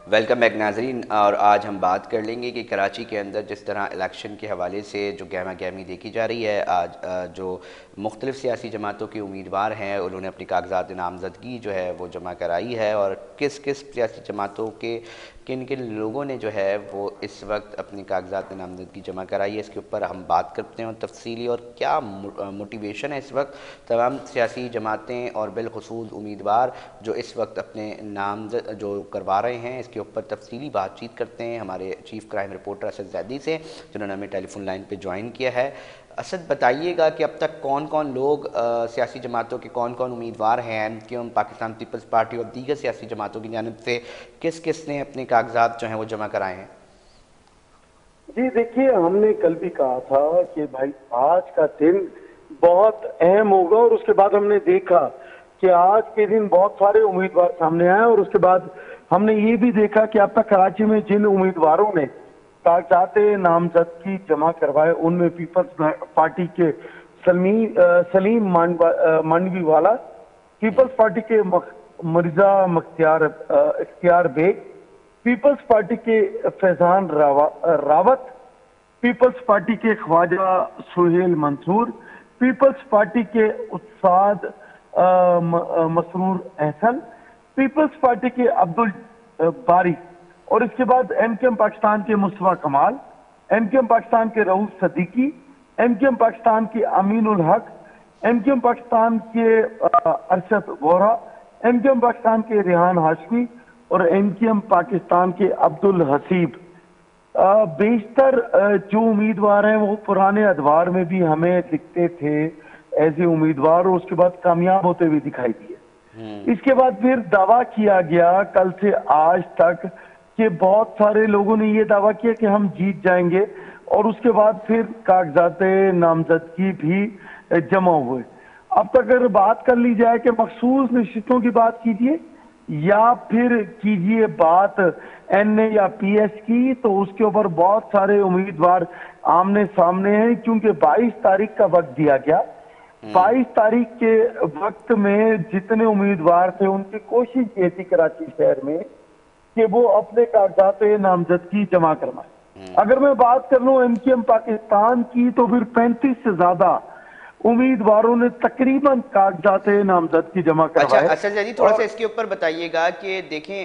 Welcome back नाजरीन। और आज हम बात कर लेंगे कि कराची के अंदर जिस तरह इलेक्शन के हवाले से जो गहमा गहमी देखी जा रही है, आज जो मुख्तलिफ़ सियासी जमातों के उम्मीदवार हैं उन्होंने अपनी कागजात नामजदगी जो है वो जमा कराई है, और किस किस सियासी जमातों के किन किन लोगों ने जो है वो इस वक्त अपनी कागजात नामजदगी जमा कराई है, इसके ऊपर हम बात करते हैं तफसीली। और क्या मोटिवेशन है इस वक्त तमाम सियासी जमातें और बिलखसूस उम्मीदवार जो इस वक्त अपने नाम जो करवा रहे हैं, इसके ऊपर तफसीली बातचीत करते हैं हमारे chief crime reporter Asad Zaidi से, जिन्होंने हमें टेलीफोन लाइन पे ज्वाइन किया है। असद, बताइएगा कि अब तक कौन कौन लोग सियासी जमातों के कौन कौन उम्मीदवार हैं, एमक्यूएम, पाकिस्तान पीपल्स पार्टी और दीगर सियासी जमातों की जानिब से किस किस ने अपने कागजात जो हैं वो जमा कराए हैं? जी देखिए, हमने कल भी कहा था कि भाई आज का दिन बहुत अहम होगा, और उसके बाद हमने देखा कि आज के दिन बहुत सारे उम्मीदवार सामने आए, और उसके बाद हमने ये भी देखा कि अब तक कराची में जिन उम्मीदवारों ने कागजात नामजदगी जमा करवाए उनमें पीपल्स पार्टी के सलीम मांडवी वाला, पीपल्स पार्टी के मिर्जा इख्तियार बेग, पीपल्स पार्टी के फैजान रावत, पीपल्स पार्टी के ख्वाजा सुहेल मंसूर, पीपल्स पार्टी के उस्ताद मसरूर एहसन, पीपल्स पार्टी के अब्दुल बारी, और इसके बाद एमक्यूएम पाकिस्तान के मुस्तफा कमाल, एमक्यूएम पाकिस्तान के रऊफ सदीकी, एमक्यूएम पाकिस्तान के अमीन उल हक, एमक्यूएम पाकिस्तान के अरशद वोरा, एमक्यूएम पाकिस्तान के रेहान हाशमी और एमक्यूएम पाकिस्तान के अब्दुल हसीब। बेशतर जो उम्मीदवार हैं वो पुराने अदवार में भी हमें दिखते थे ऐसे उम्मीदवार, और उसके बाद कामयाब होते हुए दिखाई दिए। इसके बाद फिर दावा किया गया कल से आज तक कि बहुत सारे लोगों ने ये दावा किया कि हम जीत जाएंगे, और उसके बाद फिर कागजात नामजदगी भी जमा हुए। अब तक अगर बात कर ली जाए कि मखसूस नशिस्तों की बात कीजिए या फिर कीजिए बात एनए या पीएस की, तो उसके ऊपर बहुत सारे उम्मीदवार आमने सामने हैं, क्योंकि 22 तारीख का वक्त दिया गया। 22 तारीख के वक्त में जितने उम्मीदवार थे उनकी कोशिश ये थी कराची शहर में कि वो अपने कागजात नामजदगी जमा करवाएं। अगर मैं बात कर लूं एमक्यूएम पाकिस्तान की, तो फिर 35 से ज्यादा उम्मीदवारों ने तकरीबन कागजात नामजदगी जमा अच्छा करवाए। असद जी, थोड़ा सा इसके ऊपर बताइएगा कि देखें,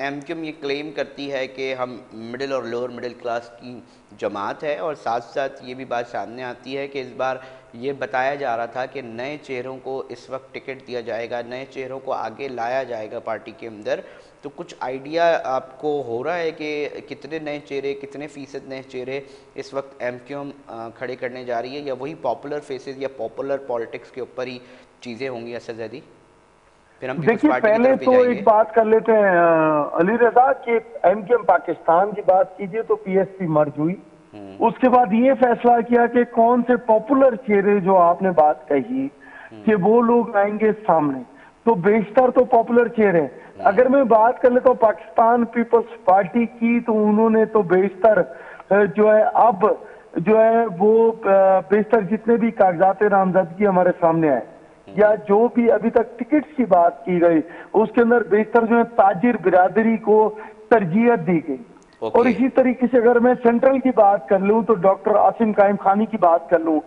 एमक्यूएम ये क्लेम करती है कि हम मिडिल और लोअर मिडिल क्लास की जमात है, और साथ साथ ये भी बात सामने आती है कि इस बार ये बताया जा रहा था कि नए चेहरों को इस वक्त टिकट दिया जाएगा, नए चेहरों को आगे लाया जाएगा पार्टी के अंदर। तो कुछ आइडिया आपको हो रहा है कि कितने नए चेहरे, कितने फीसद नए चेहरे इस वक्त एमक्यूएम खड़े करने जा रही है, या वही पॉपुलर फेसेस या पॉपुलर पॉलिटिक्स के ऊपर ही चीज़ें होंगी? असद जैदी, फिर हम पीपल्स देखिए, पार्टी की पहले तरफ भी तो जाएंगे। एक बात कर लेते हैं अली रजा कि एमक्यूएम पाकिस्तान की बात कीजिए तो पीएसपी मर्ज हुई। उसके बाद ये फैसला किया कि कौन से पॉपुलर चेहरे, जो आपने बात कही कि वो लोग आएंगे सामने, तो बेशतर तो पॉपुलर चेहरे हैं। अगर मैं बात कर ले तो पाकिस्तान पीपल्स पार्टी की, तो उन्होंने तो बेशतर जो है अब जो है वो बेशतर जितने भी कागजात नामजदगी हमारे सामने आए या जो भी अभी तक टिकट्स की बात की गई, उसके अंदर बेशतर जो है ताजिर बिरादरी को तरजीहत दी गई। और इसी तरीके से अगर मैं सेंट्रल की बात कर लूं तो डॉक्टर आसिम कायम खानी की बात कर लूं,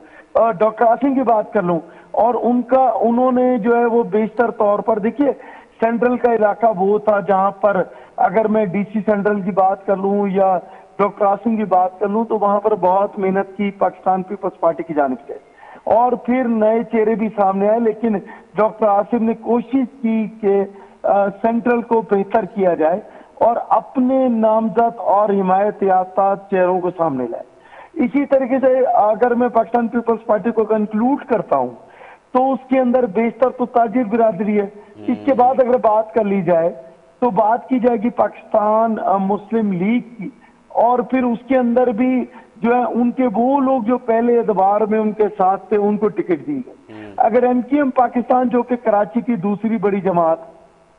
डॉक्टर आसिम की बात कर लूं, और उन्होंने जो है वो बेशतर तौर पर, देखिए सेंट्रल का इलाका वो था जहां पर अगर मैं डीसी सेंट्रल की बात कर लूं या डॉक्टर आसिम की बात कर लूं, तो वहां पर बहुत मेहनत की पाकिस्तान पीपल्स पार्टी की जानिब से, और फिर नए चेहरे भी सामने आए। लेकिन डॉक्टर आसिम ने कोशिश की कि सेंट्रल को बेहतर किया जाए और अपने नामजद और हिमायत याफ्ता चेहरों को सामने लाए। इसी तरीके से अगर मैं पाकिस्तान पीपल्स पार्टी को कंक्लूड करता हूं, तो उसके अंदर बेशतर तो ताजिर बिरादरी है। इसके बाद अगर बात कर ली जाए तो बात की जाएगी पाकिस्तान मुस्लिम लीग की, और फिर उसके अंदर भी जो है उनके वो लोग जो पहले एतबार में उनके साथ थे उनको टिकट दी गई। अगर एमक्यूएम पाकिस्तान, जो कि कराची की दूसरी बड़ी जमात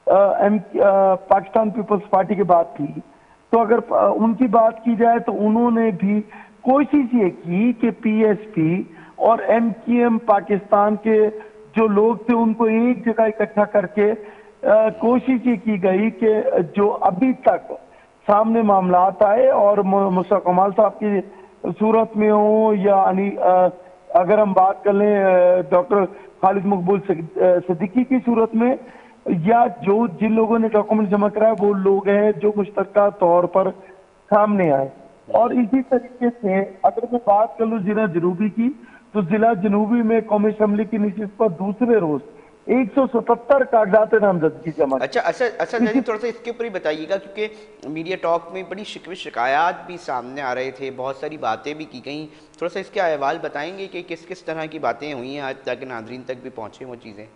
पाकिस्तान पीपल्स पार्टी की बात थी, तो अगर उनकी बात की जाए तो उन्होंने भी कोशिश ये की कि पीएसपी और एमक्यूएम पाकिस्तान के जो लोग थे उनको एक जगह इकट्ठा करके कोशिश ये की गई कि जो अभी तक सामने मामलात आए और मुस्तफा कमाल साहब की सूरत में हो या अगर हम बात कर लें डॉक्टर खालिद मकबूल सिद्दीकी की सूरत में, या जो जिन लोगों ने डॉक्यूमेंट जमा कराया वो लोग हैं जो मुश्तरका तौर पर सामने आए। और इसी तरीके से अगर मैं बात कर लूँ जिला जनूबी की, तो जिला जनूबी में कौमी असम्बली की नशिस्त पर दूसरे रोज 177 कागजात नामजदगी जमा। अच्छा अच्छा अच्छा जी, थोड़ा सा इसके ऊपर ही बताइएगा, क्योंकि मीडिया टॉक में बड़ी शिकवे शिकायत भी सामने आ रहे थे, बहुत सारी बातें भी की गई। थोड़ा सा इसके अहवाल बताएंगे कि किस किस तरह की बातें हुई हैं आज, ताकि नाजरीन तक भी पहुँचे वो चीज़ें।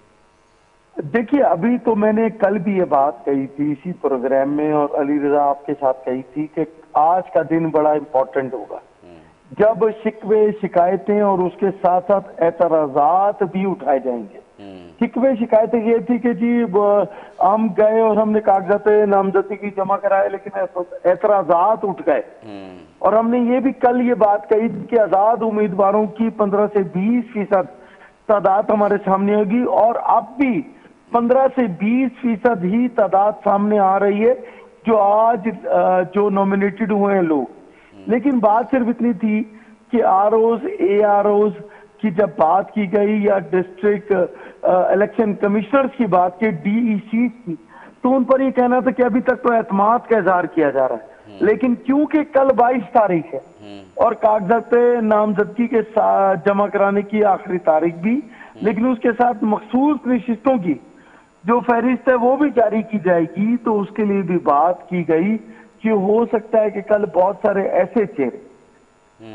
देखिए, अभी तो मैंने कल भी ये बात कही थी इसी प्रोग्राम में, और अली रजा आपके साथ कही थी कि आज का दिन बड़ा इम्पोर्टेंट होगा जब शिकवे शिकायतें और उसके साथ साथ एतराजात भी उठाए जाएंगे। शिकवे शिकायतें ये थी कि जी हम गए और हमने कागजात नामजदगी जमा कराए, लेकिन एतराजात उठ गए। और हमने ये भी कल ये बात कही कि आजाद उम्मीदवारों की 15 से 20% तादाद हमारे सामने होगी, और अब भी 15 से 20% ही तादाद सामने आ रही है जो आज जो नॉमिनेटेड हुए हैं लोग। लेकिन बात सिर्फ इतनी थी कि आरओज AROs की जब बात की गई या डिस्ट्रिक्ट इलेक्शन कमिश्नर्स की बात की, DEC की, तो उन पर ये कहना था कि अभी तक तो एतमाद का इजहार किया जा रहा है। लेकिन क्योंकि कल 22 तारीख है और कागजात नामजदगी के जमा कराने की आखिरी तारीख भी, लेकिन उसके साथ मखसूस नशिस्तों की जो फहरिस्त है वो भी जारी की जाएगी, तो उसके लिए भी बात की गई कि हो सकता है कि कल बहुत सारे ऐसे चेहरे,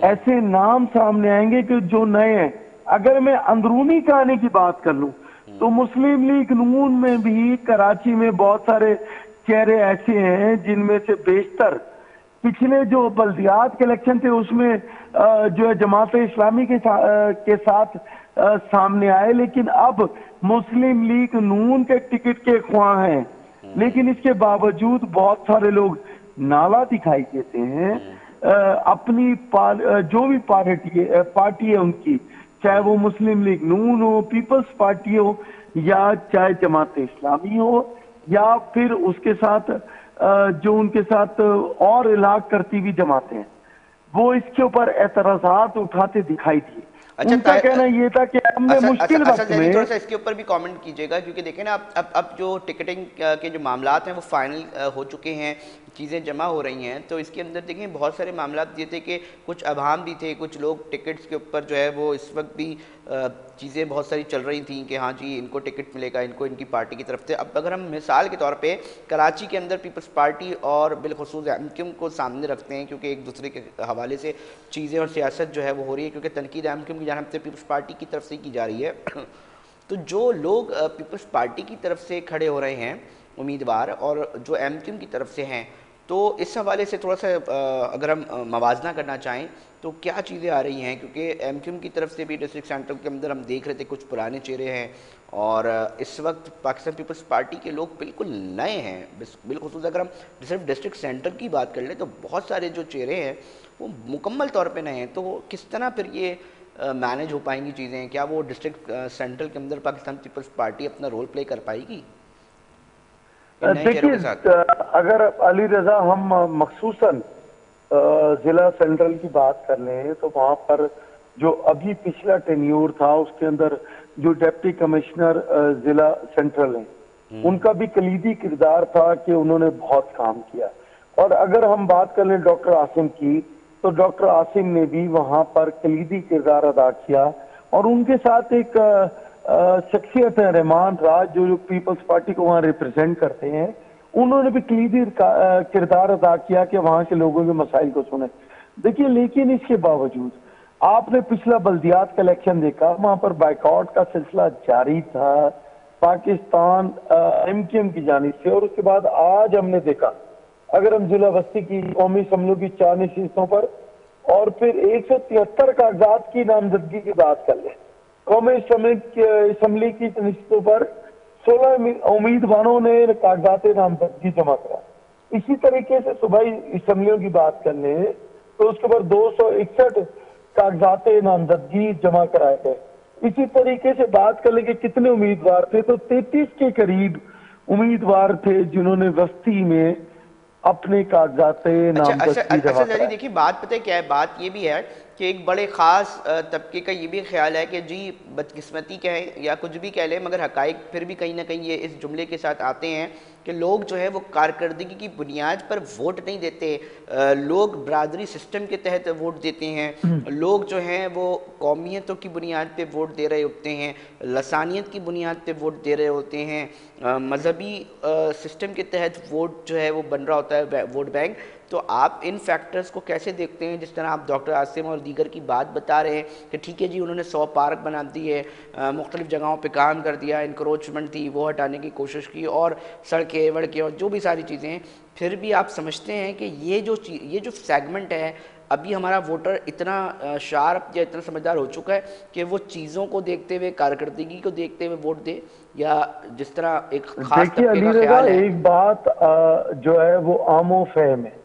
ऐसे नाम सामने आएंगे कि जो नए हैं। अगर मैं अंदरूनी कहानी की बात कर लूं तो मुस्लिम लीग नून में भी कराची में बहुत सारे चेहरे ऐसे हैं जिनमें से बेशतर पिछले जो बल्दियात के इलेक्शन थे उसमें जो है जमात इस्लामी के साथ सामने आए, लेकिन अब मुस्लिम लीग नून के टिकट के ख्वाह हैं। लेकिन इसके बावजूद बहुत सारे लोग नाला दिखाई देते हैं अपनी जो भी पार्टी है उनकी, चाहे वो मुस्लिम लीग नून हो, पीपल्स पार्टी हो, या चाहे जमात इस्लामी हो, या फिर उसके साथ जो उनके साथ और इलाक करती हुई जमातें हैं, वो इसके ऊपर एतराजात उठाते दिखाई दिए। अच्छा, उनका कहना ये था कि हमने मुश्किल वक्त में, थोड़ा सा इसके ऊपर भी कमेंट कीजिएगा, क्योंकि देखें ना अब जो टिकटिंग के जो मामलात हैं वो फाइनल हो चुके हैं, चीज़ें जमा हो रही हैं। तो इसके अंदर देखें बहुत सारे मामलात ये थे कि कुछ अभाम भी थे, कुछ लोग टिकट्स के ऊपर जो है वो इस वक्त भी चीज़ें बहुत सारी चल रही थी कि हाँ जी इनको टिकट मिलेगा, इनको इनकी पार्टी की तरफ से। अब अगर हम मिसाल के तौर पे कराची के अंदर पीपल्स पार्टी और बिलखुसूस एमक्यूम को सामने रखते हैं, क्योंकि एक दूसरे के हवाले से चीज़ें और सियासत जो है वो हो रही है, क्योंकि तनकीद एमक्यूम की जानिब से पीपल्स पार्टी की तरफ से की जा रही है। तो जो लोग पीपल्स पार्टी की तरफ से खड़े हो रहे हैं उम्मीदवार, और जो एमक्यूम की तरफ से हैं, तो इस हवाले से थोड़ा सा अगर हम मवाजना करना चाहें तो क्या चीज़ें आ रही हैं, क्योंकि एमक्यूम की तरफ से भी डिस्ट्रिक्ट सेंटर के अंदर हम देख रहे थे कुछ पुराने चेहरे हैं, और इस वक्त पाकिस्तान पीपल्स पार्टी के लोग बिल्कुल नए हैं। बिलखुसूस अगर हम सिर्फ डिस्ट्रिक्ट सेंटर की बात कर लें तो बहुत सारे जो चेहरे हैं वो मुकम्मल तौर पर नए हैं। तो किस तरह फिर ये मैनेज हो पाएंगी चीज़ें? क्या वो डिस्ट्रिक्ट सेंटर के अंदर पाकिस्तान पीपल्स पार्टी अपना रोल प्ले कर पाएगी? देखिए, अगर अली रजा हम मखसूसन जिला सेंट्रल की बात कर लें तो वहां पर जो अभी पिछला टेन्योर था उसके अंदर जो डिप्टी कमिश्नर जिला सेंट्रल हैं, उनका भी कलीदी किरदार था कि उन्होंने बहुत काम किया। और अगर हम बात कर लें डॉक्टर आसिम की, तो डॉक्टर आसिम ने भी वहां पर कलीदी किरदार अदा किया, और उनके साथ एक शख्सियत है रहमान राज जो पीपल्स पार्टी को वहां रिप्रेजेंट करते हैं, उन्होंने भी कलीदी किरदार अदा किया कि वहां के लोगों के मसाइल को सुने। देखिए, लेकिन इसके बावजूद आपने पिछला बल्दियात का इलेक्शन देखा, वहां पर बाइकआउट का सिलसिला जारी था पाकिस्तान एमक्यूएम की जानिब से, और उसके बाद आज हमने देखा अगर हम जिला बस्ती की कौमी असम्बलियों की 4 नशिस्तों पर और फिर 173 कागजात की नामजदगी की बात कर ले, कौमी असम्बली की नशिस्तों पर 16 उम्मीदवारों ने कागजात नामजदगी जमा करा। इसी तरीके से सूबाई असम्बलियों की बात कर ले तो उसके ऊपर 261 कागजात नामजदगी जमा कराए गए। इसी तरीके से बात कर ले कि कितने उम्मीदवार थे, तो 33 के करीब उम्मीदवार थे जिन्होंने बस्ती में अपने कागजात नामजदगी जमा अच्छा जी, कराए। देखिए बात पता है क्या है, बात ये भी है कि एक बड़े ख़ास तबके का ये भी ख्याल है कि जी बदकिस्मती कहें या कुछ भी कह लें, मगर हकाइक फिर भी कहीं ना कहीं ये इस जुमले के साथ आते हैं कि लोग जो है वो कारकर्दगी की बुनियाद पर वोट नहीं देते। लोग बरादरी सिस्टम के तहत वोट देते हैं। लोग जो हैं वो कौमियतों की बुनियाद पे वोट दे रहे होते हैं, लसानियत की बुनियाद पे वोट दे रहे होते हैं, मजहबी सिस्टम के तहत वोट जो है वो बन रहा होता है वोट बैंक। तो आप इन फैक्टर्स को कैसे देखते हैं? जिस तरह आप डॉक्टर आसिम और दीगर की बात बता रहे हैं कि ठीक है जी, उन्होंने 100 पार्क बना दिए, मुख्तलिफ जगहों पे काम कर दिया, इंक्रोचमेंट थी वो हटाने की कोशिश की, और सड़कें वड़कें और जो भी सारी चीज़ें हैं, फिर भी आप समझते हैं कि ये जो सेगमेंट है, अभी हमारा वोटर इतना शार्प या इतना समझदार हो चुका है कि वो चीज़ों को देखते हुए, कारकर्दगी को देखते हुए वोट दे, या जिस तरह एक ख़ास देखिए तबके अली का रजा, ख्याल है? एक बात जो है वो आमो फहम है।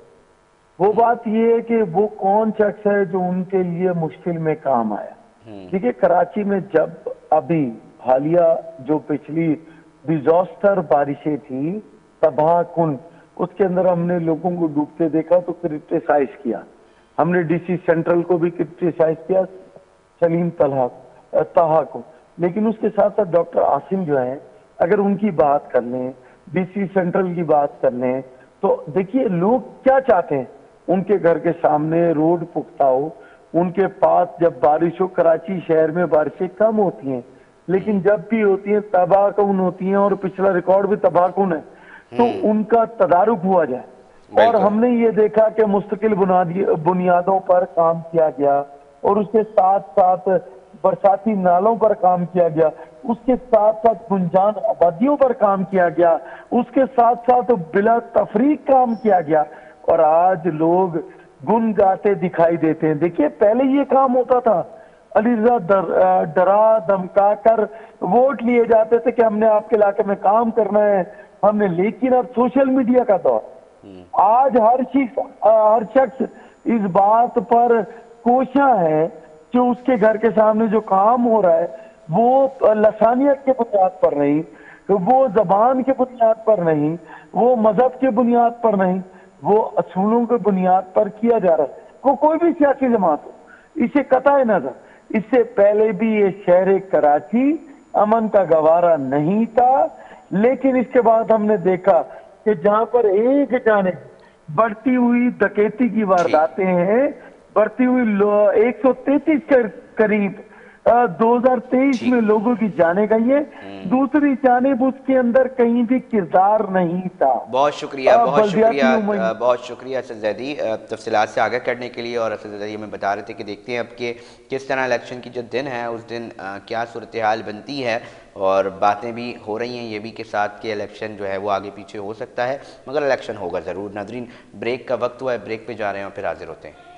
वो बात ये है कि वो कौन शख्स है जो उनके लिए मुश्किल में काम आया। देखिए कराची में जब अभी हालिया जो पिछली डिजास्टर बारिशें थी, तबाह कुन, उसके अंदर हमने लोगों को डूबते देखा तो क्रिटिसाइज किया। हमने डीसी सेंट्रल को भी क्रिटिसाइज किया, सलीम ताहा को। लेकिन उसके साथ साथ डॉक्टर आसिम जो है, अगर उनकी बात कर लें, डीसी सेंट्रल की बात कर लें, तो देखिए लोग क्या चाहते हैं, उनके घर के सामने रोड पुख्ता हो, उनके पास जब बारिश हो, कराची शहर में बारिशें कम होती हैं लेकिन जब भी होती हैं तबाहकुन होती हैं, और पिछला रिकॉर्ड भी तबाहकुन है, तो उनका तदारुक हुआ जाए। और बिल्कुल। हमने ये देखा कि मुस्तकिल बुनियादों पर काम किया गया, और उसके साथ साथ बरसाती नालों पर काम किया गया, उसके साथ साथ गुंजान आबादियों पर काम किया गया, उसके साथ साथ बिला तफरीक काम किया गया, और आज लोग गुन गाते दिखाई देते हैं। देखिए पहले ये काम होता था, अली रजा डरा धमका कर वोट लिए जाते थे कि हमने आपके इलाके में काम करना है हमने। लेकिन अब सोशल मीडिया का दौर, आज हर शख्स इस बात पर कोशा है कि उसके घर के सामने जो काम हो रहा है वो लसानियत के बुनियाद पर नहीं, वो जबान के बुनियाद पर नहीं, वो मजहब के बुनियाद पर नहीं, वो असूलों के बुनियाद पर किया जा रहा है। वो कोई भी सियासी जमात हो, इसे कतई नजर, इससे पहले भी ये शहर कराची अमन का गवारा नहीं था। लेकिन इसके बाद हमने देखा कि जहां पर एक जानिब बढ़ती हुई डकैती की जी। वारदातें हैं, बढ़ती हुई 133 के करीब 2023 ठीक। में लोगों की जाने गई है, दूसरी जानिब उसके अंदर कहीं भी किरदार नहीं था। बहुत शुक्रिया, बहुत शुक्रिया, बल्दियाती उमंग। बहुत शुक्रिया असद जैदी, तफसीलात से आगाह करने के लिए। और असद जैदी हमें बता रहे थे कि देखते हैं अब कि किस तरह इलेक्शन की जो दिन है उस दिन क्या सूरत हाल बनती है, और बातें भी हो रही हैं ये भी के साथ कि इलेक्शन जो है वो आगे पीछे हो सकता है, मगर इलेक्शन होगा ज़रूर। नाज़रीन, ब्रेक का वक्त हुआ है, ब्रेक पे जा रहे हैं और फिर हाजिर होते हैं।